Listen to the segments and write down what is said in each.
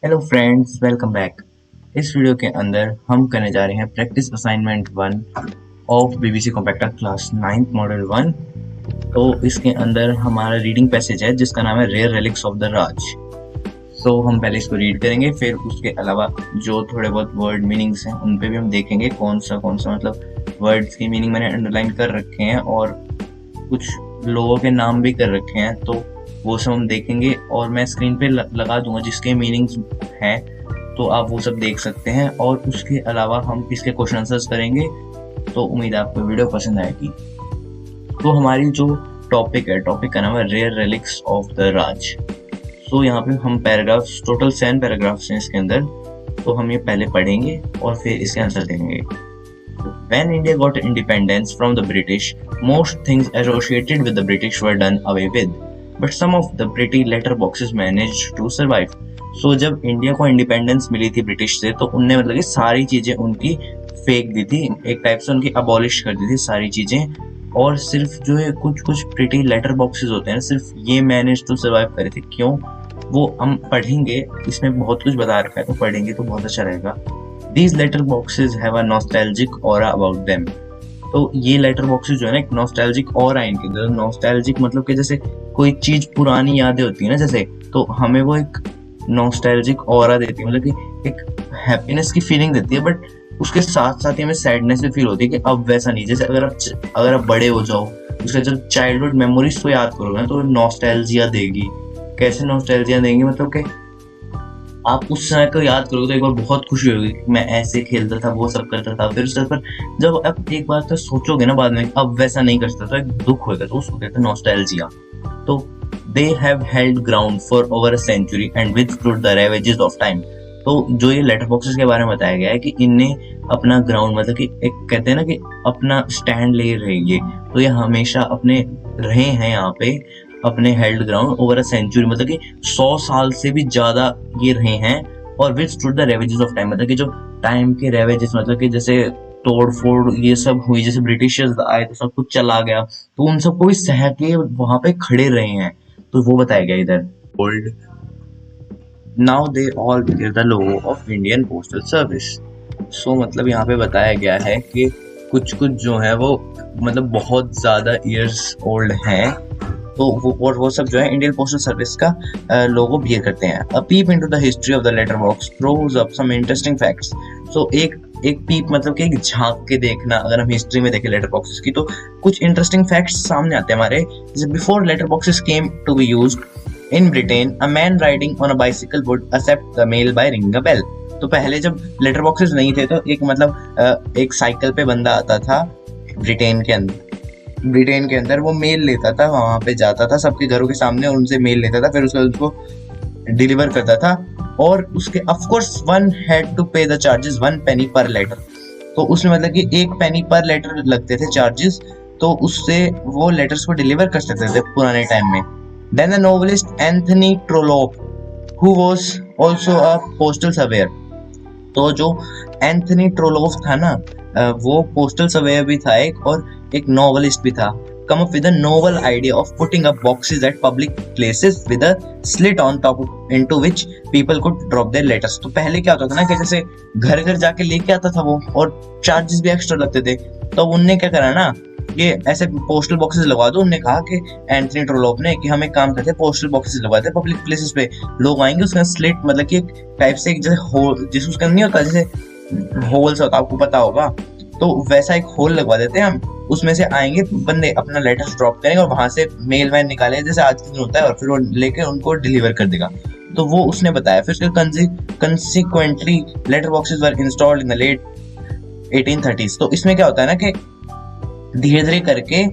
Hello friends, welcome back. इस video के अंदर हम करने जा रहे हैं practice assignment 1 of BBC compacta class 9th model 1। तो इसके अंदर हमारा रीडिंग पैसेज है जिसका नाम है रेयर रेलिक्स ऑफ द राज। तो हम पहले इसको रीड करेंगे, फिर उसके अलावा जो थोड़े बहुत वर्ड मीनिंग्स हैं उन पे भी हम देखेंगे कौन सा मतलब वर्ड्स की मीनिंग मैंने अंडरलाइन कर रखे हैं और कुछ लोगों के नाम भी कर रखे हैं, तो वो सब हम देखेंगे और मैं स्क्रीन पे लगा दूंगा जिसके मीनिंग्स हैं, तो आप वो सब देख सकते हैं। और उसके अलावा हम इसके क्वेश्चन आंसर्स करेंगे। तो उम्मीद है आपको वीडियो पसंद आएगी। तो हमारी जो टॉपिक का नाम है रेयर रेलिक्स ऑफ द राज। तो यहाँ पे हम पैराग्राफ्स, टोटल 7 पैराग्राफ्स हैं इसके अंदर, तो हम ये पहले पढ़ेंगे और फिर इसके आंसर देंगे। When India got independence from the British, most things associated with the British were done away with, but some of the pretty letterboxes managed to survive. So जब इंडिया को इंडिपेंडेंस मिली थी ब्रिटिश से, तो उनने मतलब कि सारी चीजें उनकी फेंक दी थी, एक टाइप से उनकी अबॉलिश कर दी थी सारी चीजें, और सिर्फ जो है कुछ कुछ प्रिटी लेटर बॉक्सेस होते हैं, सिर्फ ये मैनेज टू सर्वाइव करे थे। क्यों, वो हम पढ़ेंगे, इसमें बहुत कुछ बता रखा है, तो पढ़ेंगे तो बहुत अच्छा रहेगा। These letter boxes have a nostalgic aura about them. तो ये लेटर बॉक्सेस जो है ना, एक नॉस्टैल्जिक और है इनके अंदर। नॉस्टैल्जिक मतलब कि जैसे कोई चीज पुरानी यादें होती है ना, जैसे, तो हमें वो एक नॉस्टैल्जिक ऑरा देती है, मतलब कि एक हैप्पीनेस की फीलिंग देती है, बट उसके साथ साथ ही हमें सैडनेस भी फील होती है कि अब वैसा नहीं। जैसे अगर आप बड़े हो जाओ, उसके जब चाइल्डहुड मेमोरीज को याद करोगे ना, तो नॉस्टैल्जिया देगी। कैसे नॉस्टैल्जिया देंगी, मतलब कि आप उस समय को याद करोगे तो एक बार बहुत खुशी होगी कि मैं ऐसे खेलता था, वो सब करता था। फिर उसके पर जब आप एक बार तो सोचोगे ना बाद में अब वैसा नहीं करता, तो एक दुख होगा, तो उसको कहते हैं नॉस्टैल्जिया। तो they have held ground for over a century and withstood the ravages of time. तो जो ये लेटर बॉक्सेस के बारे में बताया गया है कि इनने अपना ग्राउंड, मतलब कि एक कहते हैं ना कि अपना स्टैंड ले रहेंगे, तो ये हमेशा अपने रहे हैं यहाँ पे, अपने held ground over a century, मतलब कि 100 साल से भी ज्यादा ये रहे हैं। और विथस्टूड द रेवेजेस ऑफ टाइम, मतलब कि जो टाइम के रेवेजेस, मतलब कि जैसे तोड़ फोड़ ये सब हुई, जैसे ब्रिटिशर्स आए तो सब कुछ चला गया, तो उन सबको भी सह के वहां पे खड़े रहे हैं, तो वो बताया गया इधर। Old now they all bear the logo of Indian postal service. So मतलब यहाँ पे बताया गया है कि कुछ कुछ जो है वो मतलब बहुत ज्यादा ईयर्स ओल्ड हैं, तो वो सब जो है इंडियन पोस्टल सर्विस का लोगो बियर करते हैं। A peep into the history of the letter box throws up some interesting facts. So एक पीप मतलब कि एक झांक के देखना, अगर हम हिस्ट्री में देखें लेटर बॉक्सेस की, तो कुछ इंटरेस्टिंग फैक्ट्स सामने आते हैं हमारे। जैसे before letter boxes came to be used in Britain, a man riding on a bicycle would accept the mail by ringing a bell. तो पहले जब लेटर बॉक्सेस नहीं थे, तो एक मतलब एक साइकिल पे बंदा आता था ब्रिटेन के अंदर वो मेल लेता था, वहां पे जाता था सबके घरों के सामने, उनसे मेल लेता था, फिर उसको डिलीवर करता था। और उसके of course one had to pay the charges 1 penny per letter. तो उसमें मतलब कि 1 penny पर लेटर लगते थे चार्जेस, तो उससे वो लेटर्स को डिलीवर कर सकते थे पुराने टाइम में। Then the novelist Anthony Trollope, who was also a postal surveyor. तो जो एंथनी ट्रोलोफ था ना, वो पोस्टल सर्वेयर भी था एक, और एक नॉवलिस्ट भी था। Come up with a novel idea of putting up boxes at public places with a slit on top into which people could drop their letters. तो पहले क्या होता था ना कि जैसे घर घर जाके लेके आता था वो, और चार्जेस भी एक्स्ट्रा लगते थे। तो उनने क्या करा ना, ये ऐसे पोस्टल बॉक्सेस लगवा दो। उन्होंने कहा कि एंथनी ट्रोलोप ने कि हम एक काम करते हैं, पोस्टल बॉक्सेस लगवाते हैं पब्लिक प्लेसेस पे, लोग आएंगे, उसका स्लिट मतलब कि एक टाइप से एक जैसे होल, जिस उसका नहीं होता जैसे होल्स होता, आपको पता होगा, तो वैसा एक होल लगवा देते हैं हम, उसमें से आएंगे बंदे, अपना लेटर्स ड्रॉप करेंगे और वहां से मेल वैन निकालेंगे जैसे आज के दिन होता है, और फिर वो लेके उनको डिलीवर कर देगा। तो वो उसने बताया। फिर उसके consequently letter boxes were installed in the late 1830s। तो इसमें क्या होता है ना कि धीरे धीरे करके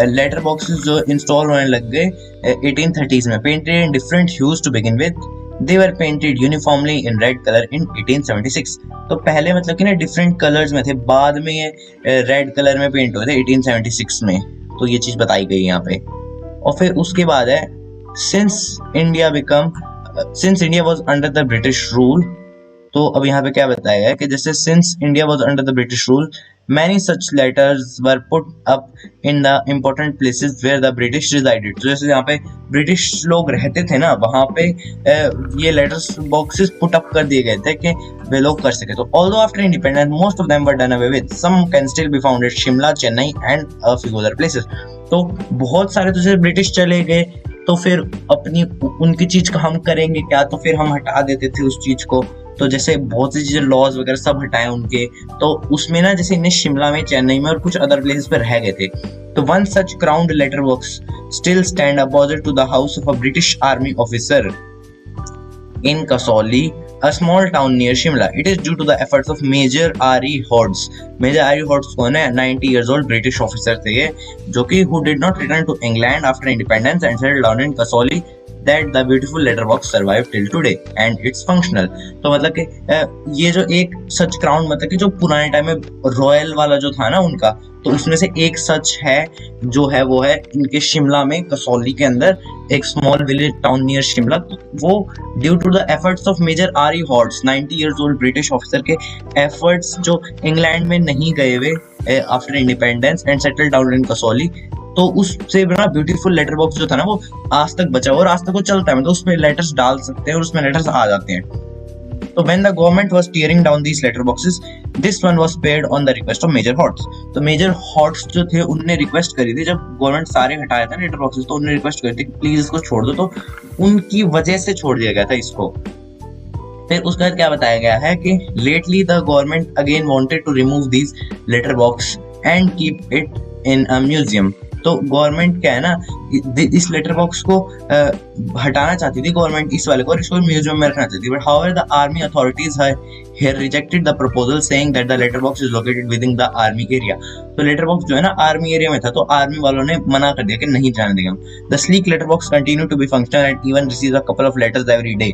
लेटर बॉक्सेस जो इंस्टॉल होने लग गए 1830s में। Painted in different hues to begin with, they were painted uniformly in red colour in 1876। तो पहले मतलब कि ना डिफरेंट कलर्स में थे, बाद में ये रेड कलर में पेंट हुए थे 1876 में। तो ये चीज बताई गई यहाँ पे। और फिर उसके बाद है since India was under the British rule. तो अब यहाँ पे क्या बताया है कि जैसे since India was under the British rule, Many such letters were put up in the important places where the British resided. तो जैसे यहाँ पे ब्रिटिश लोग रहते थे ना, वहाँ पे ये लेटर्स बॉक्सेस पुट अप कर दिए गए थे कि वे लोग कर सके. तो although after independence most of them were done away with, some can still be found at Shimla, Chennai and a few other places. तो बहुत सारे, तो जैसे ब्रिटिश चले गए तो फिर अपनी उनकी चीज का हम करेंगे क्या, तो फिर हम हटा देते थे उस चीज को. तो जैसे बहुत सी चीजें लॉज वगैरह सब हटाए उनके, तो उसमें ना जैसे इन्हें शिमला में, चेन्नई में और कुछ अदर प्लेसेस पर रह गए थे. तो one such crowned letter box still stand opposite to the house of a British army officer in Kasoli, a small town near Shimla. It is due to the efforts of Major R.E. Hodges. Major R.E. Hodges कौन है? 90 years old British officer थे ये, जो कि who did not return to England after independence and settled down in Kasoli, that the beautiful letter box survived till today and it's functional. तो मतलब कि ये जो एक सच क्राउन, मतलब कि जो पुराने टाइम में रॉयल वाला जो था ना उनका, तो उसमें से एक सच है जो है वो है इनके शिमला में, कसौली के अंदर एक small village town near Shimla. वो due to the efforts of major R E Hodds, 90 years old British officer के एफर्ट्स, जो इंग्लैंड में नहीं गए हुए after independence and settle down in Kasauli, तो उससे बना ब्यूटीफुल लेटर बॉक्स जो था ना वो आज तक बचा हुआ और आज तक वो चलता है. मतलब उसमें लेटर्स डाल सकते हैं और उसमें लेटर्स आ जाते हैं. तो when the government was tearing down these letter boxes, this one was spared on the request of Major Hodges. तो Major Hodges जो थे उनने रिक्वेस्ट करी थी, जब गवर्नमेंट सारे हटाया था लेटर बॉक्सेस, तो उन्होंने रिक्वेस्ट करी थी कि प्लीज इसको छोड़ दो. तो उनकी वजह से छोड़ दिया गया था इसको. फिर उसके बाद क्या बताया गया है कि lately the government again wanted to remove these letter box and keep it in a museum. तो गवर्नमेंट क्या है ना, इस लेटर बॉक्स को हटाना चाहती थी गवर्नमेंट इस वाले को, और इसको म्यूजियम में रखना चाहती थी. But however the army authorities here rejected the proposal saying that the letter box is located within the army area. तो लेटर बॉक्स जो है ना आर्मी एरिया में था, तो आर्मी वालों ने मना कर दिया कि नहीं जाने देंगे हम. The sleek letter box continued to be functional and even receives a couple of letters every day.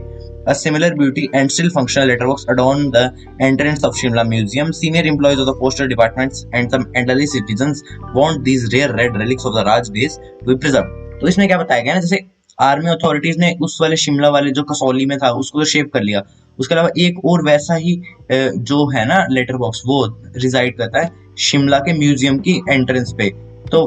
A similar beauty and still functional letterbox adorned the entrance of Shimla Museum. Senior employees of the postal departments and some elderly citizens want these rare red relics of the Raj days to be preserved. तो इसमें क्या बताया गया ना, जैसे army authorities ने उस वाले शिमला वाले जो कसौली में था उसको तो शेप कर लिया, उसके अलावा एक और वैसा ही जो है ना लेटर बॉक्स वो रिजाइड करता है शिमला के म्यूजियम की एंट्रेंस पे. तो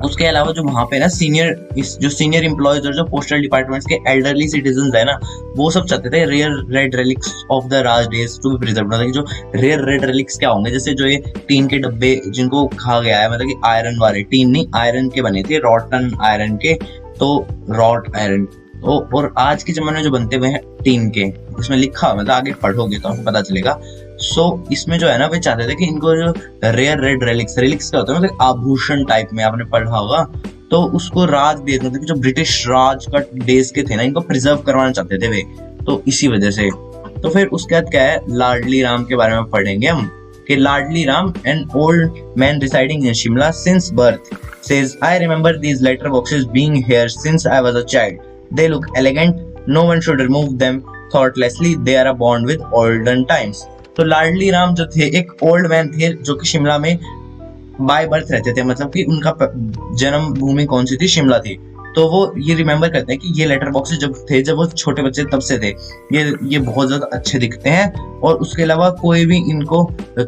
उसके अलावा जो वहाँ पे ना सीनियर एम्प्लॉयज और जो पोस्टल डिपार्टमेंट्स के एल्डरली सिटीजन है ना, वो सब चाहते थे rare red relics of the Raj days to be preserved. मतलब कि जो रेयर रेड रेलिक्स क्या होंगे, जैसे जो ये टीन के डब्बे जिनको खा गया है, मतलब कि आयरन वाले, टीन नहीं आयरन के बने थे, रॉटन आयरन के, तो रॉट आयरन. तो और आज के जमाने में जो बनते हुए हैं टीन के, इसमें लिखा, मतलब आगे पढ़ोगे तो आपको पता चलेगा. सो इसमें जो है ना वे चाहते थे कि इनको जो रेयर रेड रेलिक्स क्या होता है, मतलब आभूषण टाइप में आपने पढ़ा होगा, तो उसको राज डेज, मतलब कि जो ब्रिटिश राज का डेज के थे ना, इनको प्रिजर्व करवाना चाहते थे वे, तो इसी वजह से. तो फिर उसके बाद क्या है, लाडली राम के बारे में पढ़ेंगे हम कि Ladli Ram, an old man residing in Shimla since birth, says I remember these letter boxes being here since I was a child. They look elegant. No one should remove them thoughtlessly. They are a bond with olden times. तो लाडली राम जो थे एक old man थे जो कि शिमला में by birth रहते थे, मतलब कि उनका जन्म भूमि कौन सी थी, शिमला थी. तो वो ये रिमेम्बर करते हैं कि ये लेटर बॉक्सेस जब वो छोटे बच्चे तब से थे, ये बहुत ज्यादा अच्छे दिखते हैं, और उसके अलावा कोई भी इनको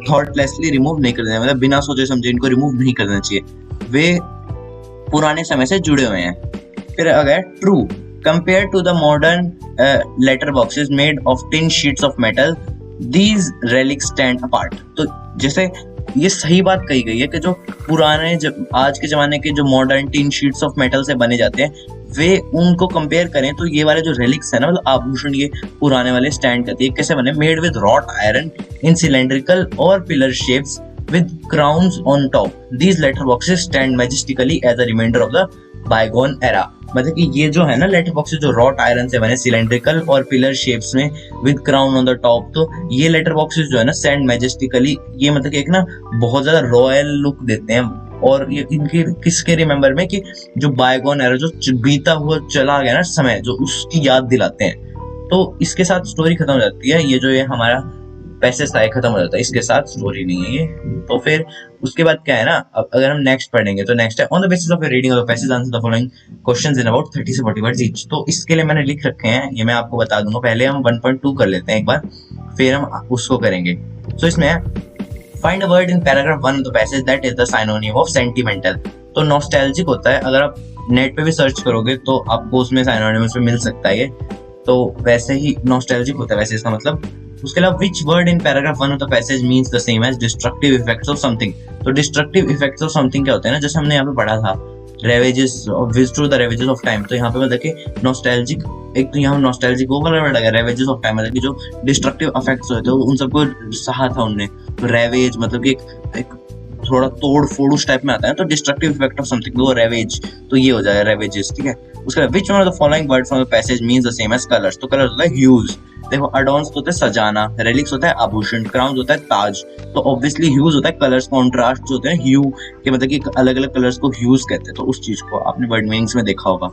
थॉटलेसली रिमूव नहीं कर देना, मतलब बिना सोचे समझे इनको रिमूव नहीं कर देना चाहिए, वे पुराने समय से जुड़े हुए हैं. फिर अगर true compare to the modern letter boxes made of tin sheets of metal, these relics stand apart. तो जैसे ये सही बात कही गई है कि जो पुराने आज के जमाने के जो modern tin sheets of metal से बने जाते हैं, वे उनको कंपेयर करें तो ये वाले जो रेलिक्स है ना, मतलब आभूषण, ये पुराने वाले स्टैंड करते हैं. कैसे बने, made with wrought iron in cylindrical और pillar shapes with crowns on top. These letter boxes stand majestically as a reminder of the bygone era. मतलब कि ये जो है ना लेटर बॉक्सेस जो रॉट आयरन से बने, सिलेंड्रिकल और पिलर शेप्स में, with crown on the top, तो ये लेटर बॉक्सेस जो है ना स्टैंड मैजेस्टिकली, ये मतलब कि एक ना बहुत ज्यादा रॉयल लुक देते हैं. और ये इनके किसके रिमेम्बर में, कि जो बायगोन एरा, जो बीता हुआ चला गया ना समय, जो उसकी याद दिलाते हैं. तो इसके साथ स्टोरी खत्म हो जाती है. ये जो ये हमारा पैसे साय खत्म हो जाता है, इसके साथ स्टोरी नहीं है ये. तो फिर उसके बाद क्या है ना, अब अगर हम नेक्स्ट पढ़ेंगे तो नेक्स्ट है on the basis of your reading of the passage answer the following questions in about 30 से 40 वर्ड्स ईच. तो इसके लिए मैंने लिख रखे हैं, ये मैं आपको बता दूंगा. पहले हम 1.2 कर लेते हैं एक बार, फिर हम उसको करेंगे. तो इसमें find a word in paragraph 1 of the passage that is the synonym of sentimental. तो नॉस्टैल्जिक होता है, अगर आप नेट पे भी सर्च करोगे तो आपको उसमें सिनोनिम्स में मिल सकता है ये, तो वैसे ही नॉस्टैल्जिक होता है वैसे इसका मतलब। उसके अलावा which word in paragraph 1 of the passage means the same as destructive effects of something. तो डिस्ट्रक्टिव इफेक्ट्स ऑफ समथिंग क्या होते हैं ना, जैसे हमने यहाँ पे पढ़ा था ravages through the ravages of time, तो यहाँ पे मतलब कि नॉस्टैल्जिक, एक तो यहाँ नॉस्टैल्जिक वो वाला वर्ड आ गया रेवेजेस ऑफ टाइम, मतलब कि जो डिस्ट्रक्टिव इफेक्ट्स होते हैं उन सबको सहा था उनने। तो रेवेज मतलब कि एक थोड़ा तोड़ फोड़ उस टाइप में आता है, तो डिस्ट्रक्टिव इफेक्ट ऑफ समथिंग वो रेवेज, तो ये हो जाएगा रेवेजेस, ठीक है। उसके बाद which one of the following word from the passage means the same as colours. तो कलर्स होता है ह्यूज, देखो अडॉर्न्स होता है सजाना, रेलिक्स होता है आभूषण, क्राउन होता है ताज, तो ऑब्वियसली ह्यूज होता है कलर्स, कॉन्ट्रास्ट जो होते हैं ह्यू के मतलब कि अलग अलग कलर्स को ह्यूज कहते हैं, तो उस चीज को आपने वर्ड मीनिंग्स में देखा होगा।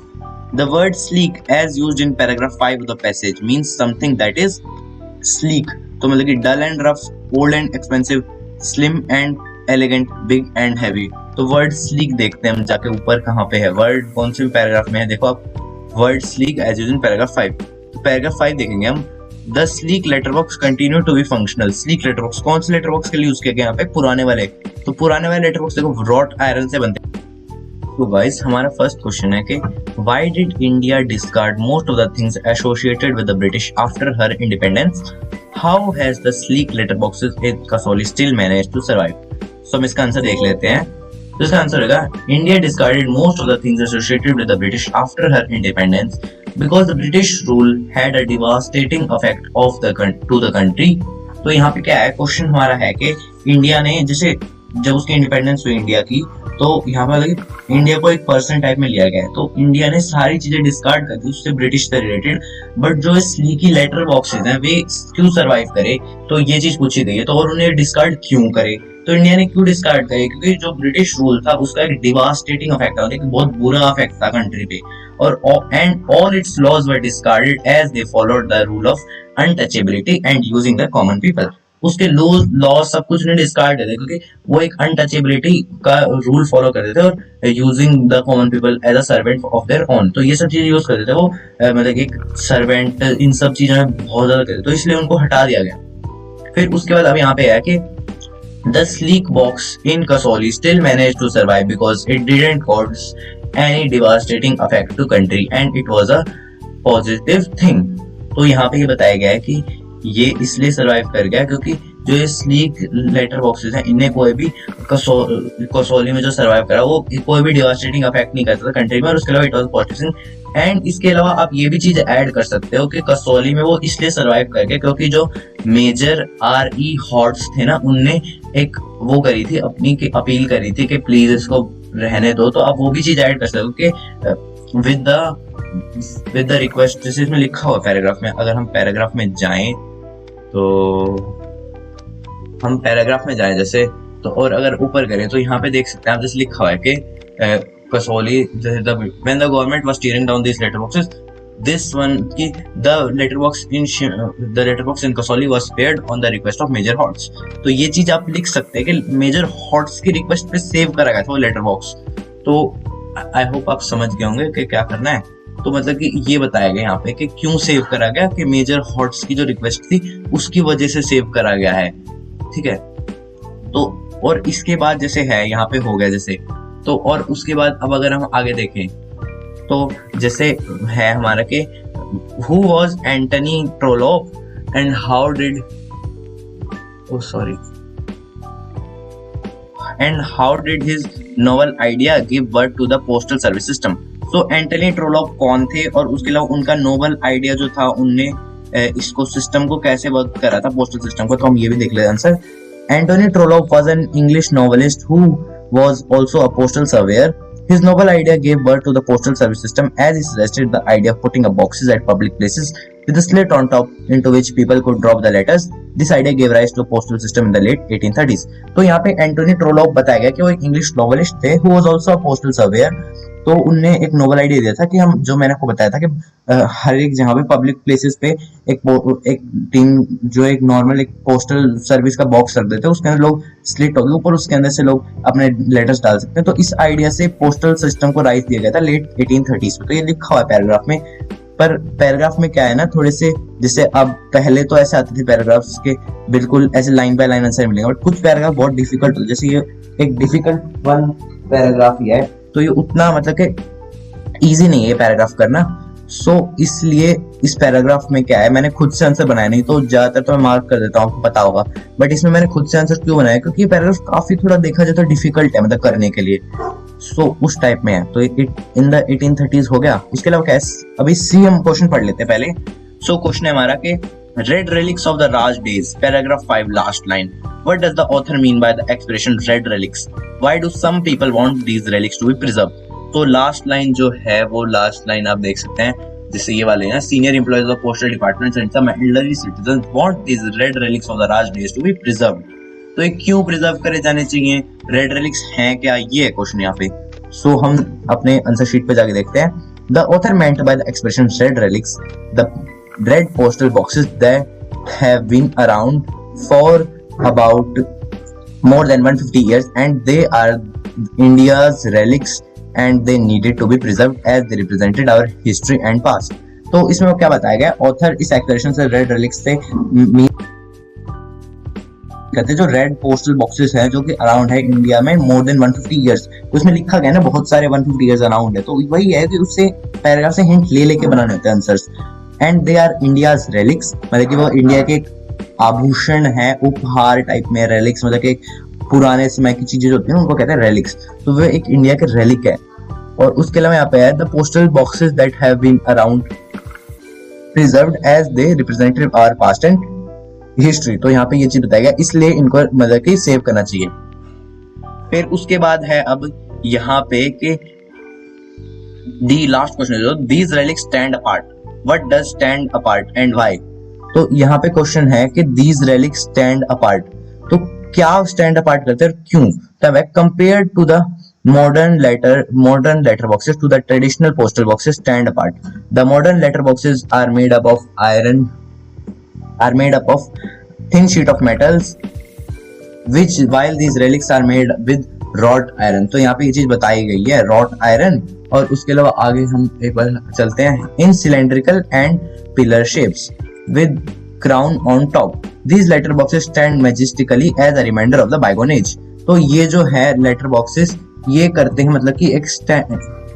The word sleek as used in paragraph 5 of the passage means something that is sleek, तो मतलब कि dull and rough, old and expensive, slim and elegant, big and heavy. तो वर्ड स्लीक देखते हैं हम जाके ऊपर कहाँ पे है, वर्ड कौन से पैराग्राफ में है, देखो आप word sleek as used in paragraph 5। तो पैराग्राफ 5 देखेंगे हम, the sleek letterbox continue to be functional. Sleek letterbox कौन से लेटरबॉक्स के लिए यूज किया गया यहाँ पे, पुराने वाले, तो पुराने वाले लेटरबॉक्स देखो रॉट आयरन से बनते हैं। तो गाइस हमारा फर्स्ट क्वेश्चन है कि why did India discard most of the things associated with the British after her independence, how has the sleek letterboxes in Kasauli still managed to survive. So हम इसका answer देख लेते हैं। तो इसका आंसर होगा India discarded most of the things associated with the British after her independence because the British rule had a devastating effect to the country। तो यहाँ पे क्या है, क्वेश्चन हमारा है कि इंडिया ने जैसे जब उसकी इंडिपेंडेंस हुई इंडिया की, तो यहाँ पे मतलब इंडिया को एक पर्सन टाइप में लिया गया है, तो इंडिया ने सारी चीजें डिस्कार्ड कर दी उससे ब्रिटिश से रिलेटेड, बट जो स्लीकी लेटर बॉक्सेस हैं वे क्यों सरवाइव करे, तो ये चीज पूछी गई है। तो और उन्हें डिस्कार्ड क्यों करे, तो इंडिया ने क्यों डिस्कार्ड करे, क्योंकि जो ब्रिटिश रूल था उसका एक डिवास्टेटिंग इफेक्ट था, एक बहुत बुरा इफेक्ट था कंट्री पे, और and all its laws were discarded as they followed the rule of untouchability and using the common people. उसके लॉ सब कुछ उन्हें डिस्कार्ड कर दिया, क्योंकि वो एक अनटचेबिलिटी का रूल फॉलो करते थे और using the common people as a servant of their own, तो ये सब चीजें यूज करते थे वो, मतलब एक सर्वेंट इन सब चीजों में बहुत ज्यादा करते, तो इसलिए उनको हटा दिया गया। फिर उसके बाद अब यहाँ पे है कि the sleek box in Kasoli still managed to survive because it didn't cause any devastating effect to country and it was a positive thing। तो यहाँ पे ये बताया गया है कि ये इसलिए सरवाइव कर गया क्योंकि जो ये स्लीक लेटर बॉक्सेस हैं इन्हें कोई भी कसौली में जो सरवाइव करा वो कोई भी डिवास्टेटिंग इफेक्ट नहीं करता था कंट्री में, और उसके अलावा इट वाज पॉजिटिव। एंड इसके अलावा आप ये भी चीज ऐड कर सकते हो कि कसौली में वो इसलिए सरवाइव कर गया क्योंकि जो मेजर R.E. हॉट्स थे ना, उनने एक वो करी थी अपनी की अपील करी थी कि प्लीज इसको रहने दो, तो आप वो भी चीज ऐड कर सकते हो कि विद द रिक्वेस्ट, जैसे इसमें लिखा हुआ पैराग्राफ में, अगर हम पैराग्राफ में जाएं तो हम पैराग्राफ में जाएं जैसे, तो और अगर ऊपर करें तो यहाँ पे देख सकते हैं आप जैसे लिखा हुआ है कि Kasauli when the government was tearing down these letterboxes, this one की the letterbox in Kasoli was spared on the request of Major Hotz। तो ये चीज आप लिख सकते हैं कि मेजर हॉट्स की रिक्वेस्ट पे सेव करा गया था वो लेटर बॉक्स। तो आई होप आप समझ गए होंगे कि क्या करना है। तो मतलब कि ये बताया गया यहाँ पे कि क्यों सेव करा गया, कि मेजर हॉट्स की जो रिक्वेस्ट थी उसकी वजह से सेव करा गया है, ठीक है। तो और इसके बाद जैसे है यहाँ पे हो गया जैसे, तो और उसके बाद अब अगर हम आगे देखें तो जैसे है हमारा कि who was Antony Trollope and how did his novel idea give birth to the postal service system। तो एंटनी ट्रोलॉप कौन थे और उसके अलावा उनका नोबल आइडिया जो था उनने इसको सिस्टम को कैसे वर्क करा था, पोस्टल सिस्टम को, तो हम ये भी देख लेते हैं answer. Antony Trollope was an English novelist who was also a postal surveyor। His novel idea gave birth to the postal service system as he suggested the idea of putting up boxes at public places with a slit on top into which people could drop the letters। This idea gave rise to a postal system in the late 1830s। तो यहाँ पे Antony ट्रोलॉप बताया गया कि वो एक English novelist थे who was also a postal surveyor। तो उनने एक नोबल आइडिया दिया था कि हम, जो मैंने आपको बताया था कि हर एक जहाँ पे पब्लिक प्लेसेस पे एक टीम जो एक नॉर्मल एक पोस्टल सर्विस का बॉक्स रख देते हैं, उसके अंदर लोग स्लिट होगी ऊपर, उसके अंदर से लोग अपने लेटर्स डाल सकते हैं। तो इस आइडिया से पोस्टल सिस्टम को राइज दिया गया था लेट 1830s में। तो ये लिखा हुआ है पैराग्राफ में पर पैराग्राफ में क्या है ना, थोड़े से जैसे अब पहले तो ऐसे आते थे पैराग्राफ्स के बिल्कुल ऐसे लाइन बाय लाइन आंसर मिलेंगे, बट कुछ पैराग्राफ बहुत डिफिकल्ट हो, जैसे ये एक डिफिकल्ट वन पैराग्राफ ही है, तो ये उतना मतलब कि इजी नहीं है ये पैराग्राफ करना। सो इसलिए इस पैराग्राफ में क्या है, मैंने खुद से आंसर बनाया, नहीं तो ज्यादातर तो मैं मार्क कर देता हूँ, आपको पता होगा, बट इसमें मैंने खुद से आंसर क्यों बनाया, क्योंकि ये पैराग्राफ काफी थोड़ा देखा जाए तो डिफिकल्ट है मतलब करने के लिए। सो उस टाइप में है, तो इट इन द 1830s हो गया। उसके अलावा क्या है, अभी सी हम क्वेश्चन पढ़ लेते हैं पहले। सो क्वेश्चन है हमारा कि red relics of the Raj days, paragraph 5 last line, what does the author mean by the expression red relics, why do some people want these relics to be preserve. तो last line जो है वो last line आप देख सकते हैं, जैसे ये वाले हैं, senior employees of postal departments and some elderly citizens want these red relics of the Raj days to be preserved. तो ये क्यों प्रिजर्व करे जाने चाहिए, रेड रेलिक्स हैं क्या, ये है क्वेश्चन यहाँ पे। सो हम अपने आंसर शीट पे जाके देखते हैं। The author meant by the expression red relics the red postal boxes that have been around for about more than 150 years and they are India's relics and they needed to be preserved as they represented our history and past। तो इसमें वो क्या बताया गया, author इस expression से red relics से कहते हैं जो रेड पोस्टल बॉक्सेस हैं जो कि अराउंड है इंडिया में मोर देन 150 इयर्स, उसमें लिखा गया ना बहुत सारे 150 इयर्स अराउंड है, तो वही है कि उससे पैराग्राफ से हिंट ले लेके बनाने होते हैं answers. And they are India's relics, मतलब कि वो इंडिया के आभूषण है, उपहार टाइप में, रेलिक्स मतलब कि पुराने समय की चीजें होती हैं उनको कहते हैं रेलिक्स, तो वो एक इंडिया के रेलिक है। और उसके अलावा यहाँ पे है the postal boxes that have been around preserved as they represented our past and history, तो यहाँ पे ये चीज बताया गया, इसलिए इनको मतलब कि सेव करना चाहिए। फिर उसके बाद है अब यहाँ पे कि दी लास्ट क्वेश्चन है, these relics stand apart, what does stand apart and why. तो यहाँ पे क्वेश्चन है कि दीज रेलिक्स स्टैंड अपार्ट, तो क्या स्टैंड अपार्ट करते हैं, क्यों, तब है compare to the modern letter boxes to the traditional postal boxes stand apart. The modern letter boxes are made up of thin sheet of metals which while these relics are made with wrought iron। तो यहाँ पे ये चीज बताई गई है wrought iron। और उसके अलावा आगे हम एक बार चलते हैं, in cylindrical and pillar shapes with crown on top these letter boxes stand majestically as a reminder of the bygone age। तो ये जो है लेटर बॉक्सेस ये करते हैं मतलब कि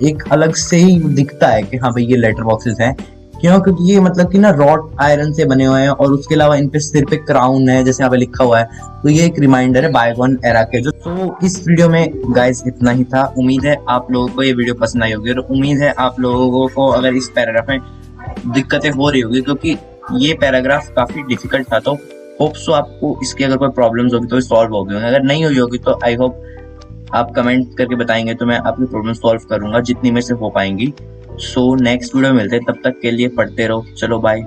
एक अलग से ही दिखता है कि हाँ भाई ये लेटर बॉक्सेस हैं, क्यों, क्योंकि ये मतलब कि ना रॉड आयरन से बने हुए हैं और उसके अलावा इन पे सिर पे क्राउन है जैसे यहाँ पे लिखा हुआ है, तो ये एक रिमाइंडर है बायगॉन एरा के जो। तो इस वीडियो में गाइस इतना ही था, उम्मीद है आप लोगों को ये वीडियो पसंद आई होगी और उम्मीद है आप लोगों को अगर इस पैराग्राफ में दिक्कतें हो रही होगी क्योंकि ये पैराग्राफ काफी डिफिकल्ट था, तो होप सो आपको इसकी अगर कोई प्रॉब्लम्स होगी तो सॉल्व होगी, अगर नहीं हुई होगी तो आई होप आप कमेंट करके बताएंगे तो मैं आपकी प्रॉब्लम सॉल्व करूंगा जितनी मेरे से हो पाएंगी। सो नेक्स्ट वीडियो में मिलते हैं, तब तक के लिए पढ़ते रहो, चलो बाय।